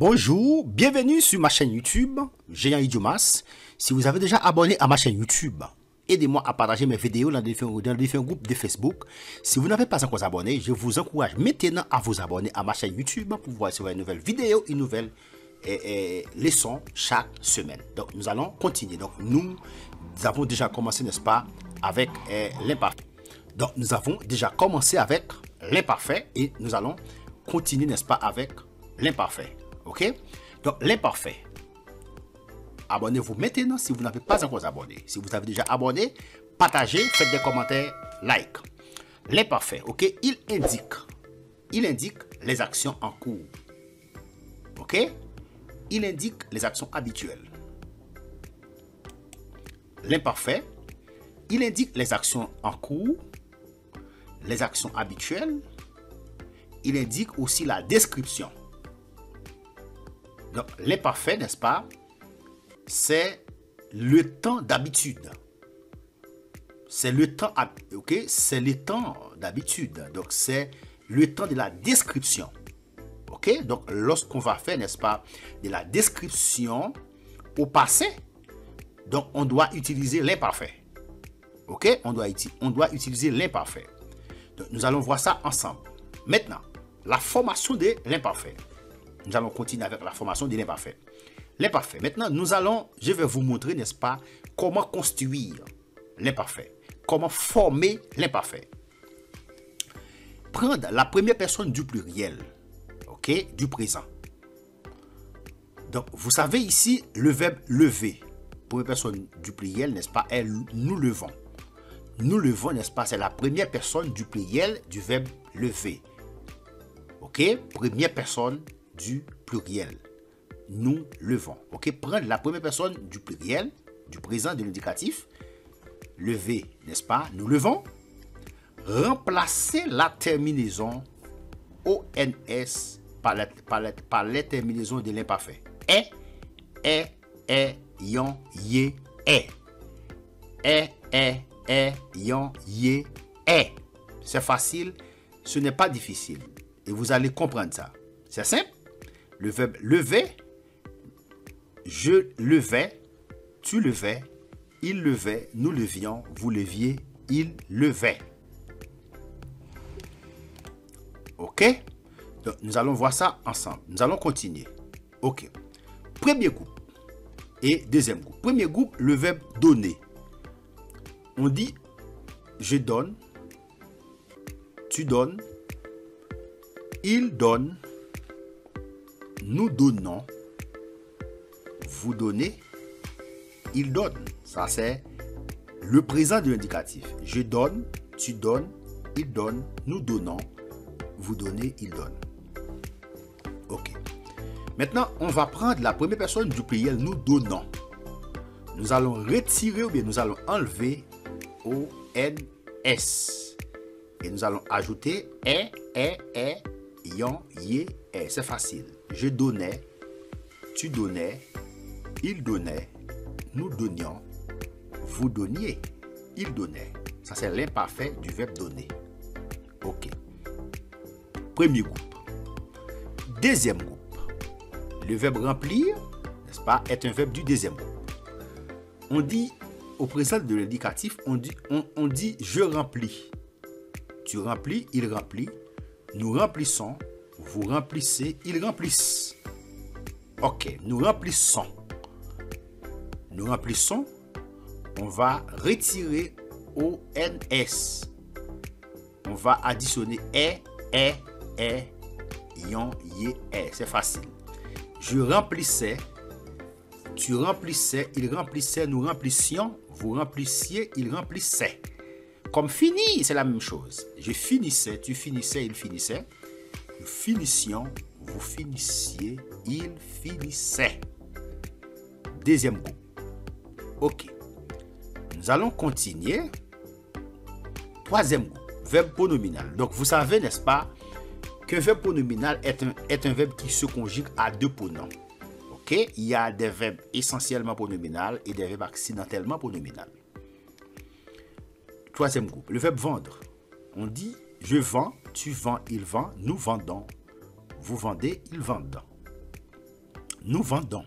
Bonjour, bienvenue sur ma chaîne YouTube, Géant Idiomas. Si vous avez déjà abonné à ma chaîne YouTube, aidez-moi à partager mes vidéos dans les différents groupes de Facebook. Si vous n'avez pas encore abonné, je vous encourage maintenant à vous abonner à ma chaîne YouTube pour voir une nouvelle vidéo, une nouvelle leçon chaque semaine. Donc nous allons continuer. Donc nous avons déjà commencé, n'est-ce pas, avec l'imparfait. Donc nous avons déjà commencé avec l'imparfait et nous allons continuer, n'est-ce pas, avec l'imparfait. Ok? Donc l'imparfait. Abonnez-vous maintenant si vous n'avez pas encore abonné. Si vous avez déjà abonné, partagez, faites des commentaires, like. L'imparfait, ok? Il indique les actions en cours. Ok? Il indique les actions habituelles. L'imparfait, il indique les actions en cours, les actions habituelles. Il indique aussi la description. Donc, l'imparfait, n'est-ce pas, c'est le temps d'habitude. C'est le temps, ok? C'est le temps d'habitude. Donc, c'est le temps de la description. Ok? Donc, lorsqu'on va faire, n'est-ce pas, de la description au passé, donc, on doit utiliser l'imparfait. Ok? On doit utiliser l'imparfait. Donc, nous allons voir ça ensemble. Maintenant, la formation de l'imparfait. Nous allons continuer avec la formation de l'imparfait. L'imparfait. Maintenant, je vais vous montrer, n'est-ce pas, comment construire l'imparfait. Comment former l'imparfait. Prendre la première personne du pluriel, ok, du présent. Donc, vous savez ici, le verbe lever. Première personne du pluriel, n'est-ce pas, est nous levons. Nous levons, n'est-ce pas, c'est la première personne du pluriel du verbe lever. Ok, première personne du pluriel. Nous levons. Ok, prendre la première personne du pluriel, du présent de l'indicatif, lever, n'est-ce pas, nous levons, remplacer la terminaison ONS par les terminaisons de l'imparfait. Yon, ye, yon, ye, C'est facile, ce n'est pas difficile. Et vous allez comprendre ça. C'est simple. Le verbe lever, je levais, tu levais, il levait, nous levions, vous leviez, il levait. Ok? Donc, nous allons voir ça ensemble. Nous allons continuer. Ok. Premier groupe et deuxième groupe. Premier groupe, le verbe donner. On dit je donne, tu donnes, il donne, nous donnons, vous donnez, il donne. Ça, c'est le présent de l'indicatif. Je donne, tu donnes, il donne, nous donnons, vous donnez, il donne. Ok. Maintenant, on va prendre la première personne du pluriel, nous donnons. Nous allons retirer ou bien nous allons enlever ONS. Et nous allons ajouter yon, ye, C'est facile. Je donnais, tu donnais, il donnait, nous donnions, vous donniez, il donnait. Ça, c'est l'imparfait du verbe donner. Ok. Premier groupe. Deuxième groupe. Le verbe remplir, n'est-ce pas, est un verbe du deuxième groupe. On dit, au présent de l'indicatif, on dit je remplis. Tu remplis, il remplit, nous remplissons, vous remplissez, ils remplissent. Ok, nous remplissons. Nous remplissons, on va retirer ONS. On va additionner yon, ye, C'est facile. Je remplissais, tu remplissais, il remplissait, nous remplissions, vous remplissiez, il remplissait. Comme fini, c'est la même chose. Je finissais, tu finissais, il finissait. Nous finissions, vous finissiez, il finissait. Deuxième groupe. Ok. Nous allons continuer. Troisième groupe. Verbe pronominal. Donc, vous savez, n'est-ce pas, qu'un verbe pronominal est un verbe qui se conjugue à deux pronoms. Ok. Il y a des verbes essentiellement pronominaux et des verbes accidentellement pronominaux. Troisième groupe. Le verbe vendre. On dit je vends, tu vends, il vend, nous vendons, vous vendez, ils vendent. Nous vendons.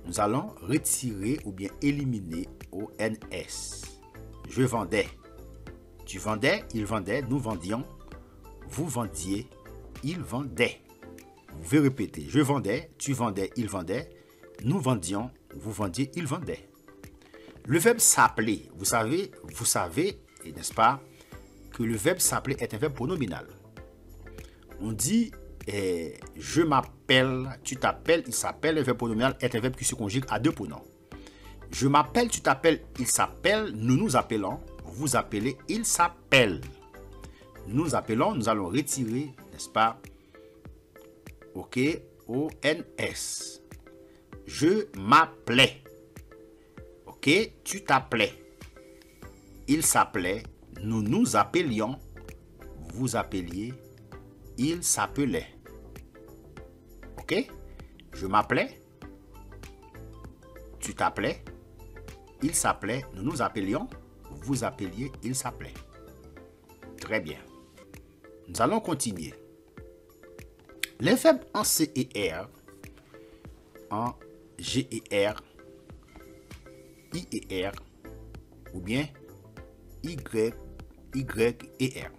Nous allons retirer ou bien éliminer ONS. Je vendais. Tu vendais, il vendait, nous vendions. Vous vendiez, il vendait. Vous pouvez répéter. Je vendais, tu vendais, il vendait. Nous vendions, vous vendiez, il vendait. Le verbe s'appeler, vous savez, n'est-ce pas, que le verbe s'appeler est un verbe pronominal. On dit je m'appelle, tu t'appelles, il s'appelle. Le verbe pronominal est un verbe qui se conjugue à deux pronoms. Je m'appelle, tu t'appelles, il s'appelle, nous nous appelons, vous appelez, il s'appelle. Nous appelons, nous allons retirer, n'est-ce pas, ok, ONS. Je m'appelais. Ok, tu t'appelais. Il s'appelait. Nous nous appelions. Vous appeliez. Il s'appelait. Ok, je m'appelais. Tu t'appelais. Il s'appelait. Nous nous appelions. Vous appeliez. Il s'appelait. Très bien. Nous allons continuer. Les verbes en C et R, en G et R, I et R, ou bien Y et R.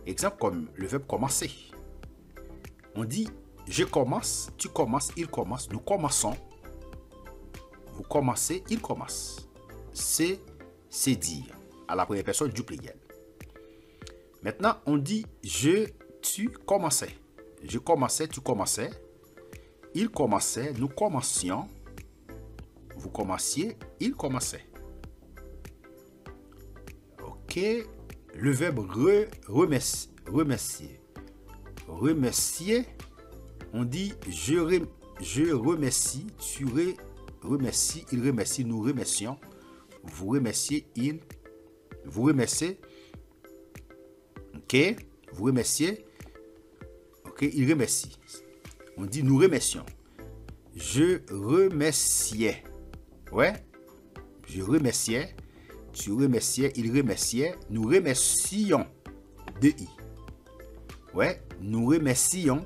Exemple comme le verbe commencer. On dit je commence, tu commences, il commence, nous commençons. Vous commencez, il commence. C'est dire à la première personne du pluriel. Maintenant, on dit tu commençais. Je commençais, tu commençais. Il commençait, nous commencions. Vous commenciez, il commençait. Ok. Le verbe remercier. Remercier, on dit je remercie, tu remercies, il remercie, nous remercions. Vous remerciez, vous remerciez. Ok. Vous remerciez. Ok, il remercie. On dit nous remercions. Je remerciais. Ouais. Je remerciais. Tu remerciais. Il remerciait. Nous remercions. De I. Ouais. Nous remercions.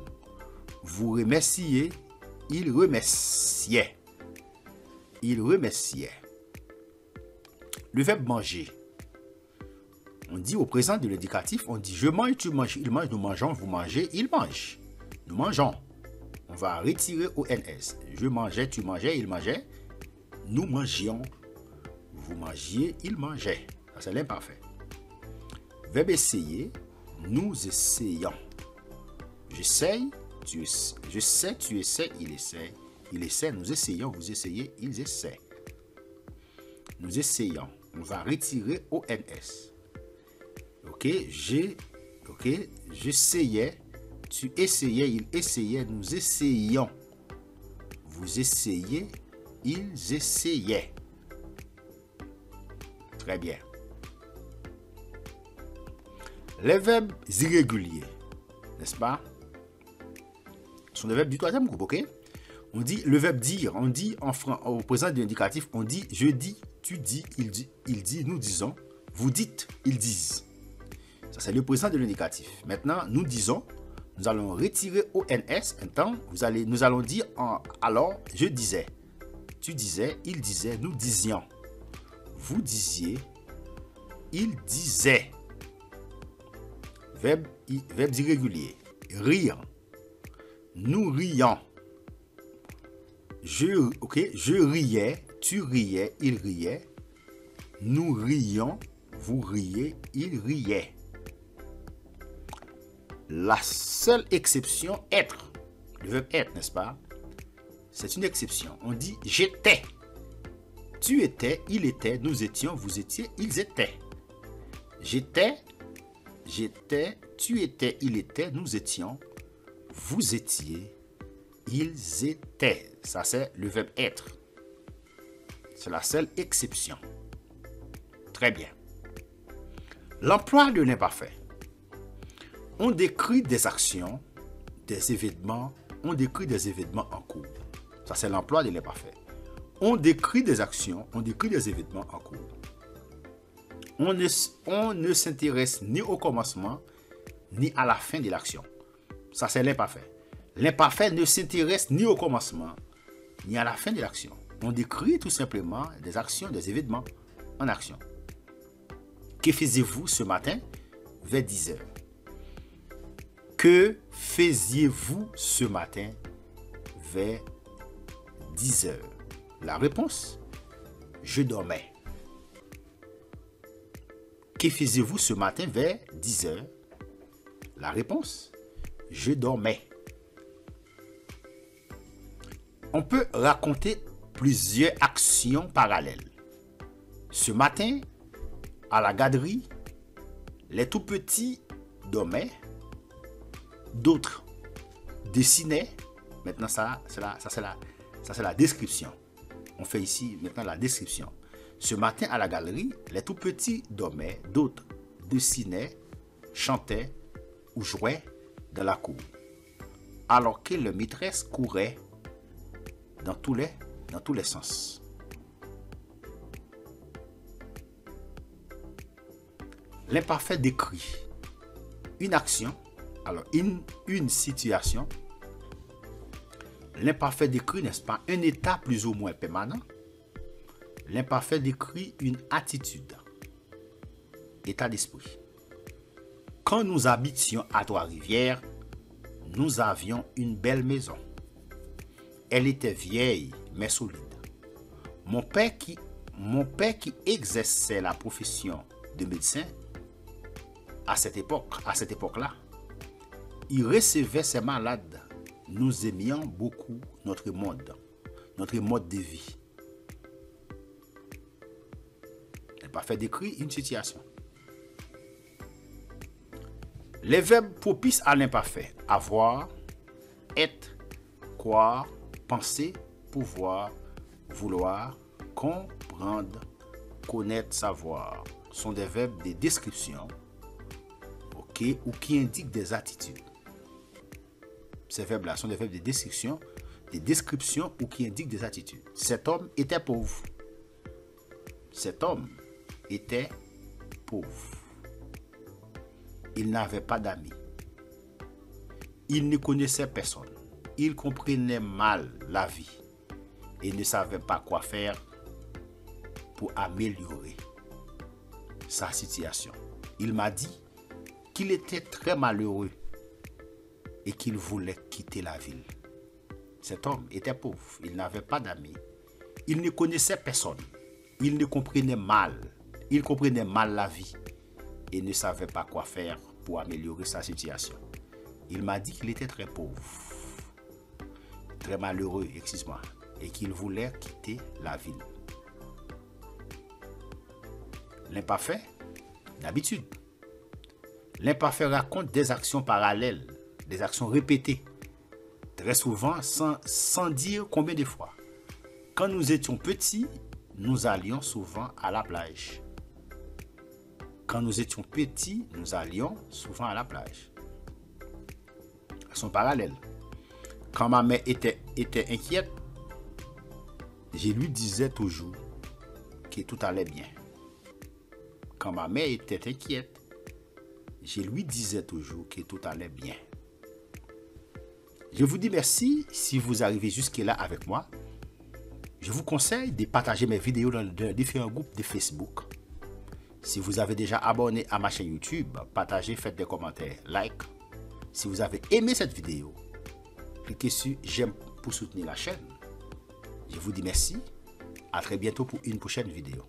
Vous remerciez. Il remerciait. Il remerciait. Le verbe manger. On dit au présent de l'indicatif, on dit je mange, tu manges, il mange, nous mangeons, vous mangez, il mange. Nous mangeons. On va retirer ONS. Je mangeais, tu mangeais, il mangeait. Nous mangions. Vous mangiez, il mangeait. Ça, c'est l'imparfait. Verbe essayer. Nous essayons. J'essaye, je sais, tu essaies, il essaie. Il essaie, nous essayons, vous essayez, ils essaient. Nous essayons. On va retirer ONS. Ok, j'essayais, tu essayais, il essayait, nous essayions. Vous essayez, ils essayaient. Très bien. Les verbes irréguliers, n'est-ce pas, sont des verbes du troisième groupe, ok? On dit le verbe dire, on dit au présent de l'indicatif, on dit je dis, tu dis, il dit, nous disons, vous dites, ils disent. Ça, c'est le présent de l'indicatif. Maintenant, nous disons, nous allons retirer ONS. Maintenant, nous allons dire alors, je disais. Tu disais, il disait, nous disions. Vous disiez, il disait. Verbes irréguliers. Rire. Nous rions. Je riais, tu riais, il riait. Nous rions, vous riez, il riait. La seule exception, être. Le verbe être, n'est-ce pas? C'est une exception. On dit j'étais. Tu étais, il était, nous étions, vous étiez, ils étaient. J'étais, tu étais, il était, nous étions, vous étiez, ils étaient. Ça, c'est le verbe être. C'est la seule exception. Très bien. L'emploi de l'imparfait. On décrit des actions, des événements, on décrit des événements en cours. Ça, c'est l'emploi de l'imparfait. On décrit des actions, on décrit des événements en cours. On ne s'intéresse ni au commencement, ni à la fin de l'action. Ça, c'est l'imparfait. L'imparfait ne s'intéresse ni au commencement, ni à la fin de l'action. On décrit tout simplement des actions, des événements en action. Que faisiez-vous ce matin vers 10 heures? Que faisiez-vous ce matin vers 10 heures? La réponse, je dormais. Que faisiez-vous ce matin vers 10 heures? La réponse, je dormais. On peut raconter plusieurs actions parallèles. Ce matin, à la garderie, les tout petits dormaient, d'autres dessinaient. Maintenant, ça c'est la description. On fait ici maintenant la description. Ce matin, à la galerie, les tout petits dormaient, d'autres dessinaient, chantaient ou jouaient dans la cour, alors que leur maîtresse courait dans tous les sens. L'imparfait décrit une action, alors une situation. L'imparfait décrit, n'est-ce pas, un état plus ou moins permanent. L'imparfait décrit une attitude, état d'esprit. Quand nous habitions à Trois-Rivières, nous avions une belle maison. Elle était vieille mais solide. Mon père qui exerçait la profession de médecin à cette époque-là, il recevait ses malades. Nous aimions beaucoup notre mode de vie. L'imparfait décrit une situation. Les verbes propices à l'imparfait: avoir, être, croire, penser, pouvoir, vouloir, comprendre, connaître, savoir sont des verbes de description, ou qui indiquent des attitudes. Ces verbes-là sont des verbes de description ou qui indiquent des attitudes. Cet homme était pauvre. Cet homme était pauvre. Il n'avait pas d'amis. Il ne connaissait personne. Il comprenait mal la vie et ne savait pas quoi faire pour améliorer sa situation. Il m'a dit qu'il était très malheureux et qu'il voulait quitter la ville. Cet homme était pauvre, il n'avait pas d'amis, il ne connaissait personne, il comprenait mal la vie et ne savait pas quoi faire pour améliorer sa situation. Il m'a dit qu'il était très pauvre, très malheureux, excuse-moi, et qu'il voulait quitter la ville. L'imparfait, d'habitude. L'imparfait raconte des actions parallèles, des actions répétées, très souvent sans dire combien de fois. Quand nous étions petits, nous allions souvent à la plage. Quand nous étions petits, nous allions souvent à la plage. Elles sont parallèles. Quand ma mère était inquiète, je lui disais toujours que tout allait bien. Quand ma mère était inquiète, je lui disais toujours que tout allait bien. Je vous dis merci si vous arrivez jusque-là avec moi. Je vous conseille de partager mes vidéos dans différents groupes de Facebook. Si vous avez déjà abonné à ma chaîne YouTube, partagez, faites des commentaires, like. Si vous avez aimé cette vidéo, cliquez sur j'aime pour soutenir la chaîne. Je vous dis merci. À très bientôt pour une prochaine vidéo.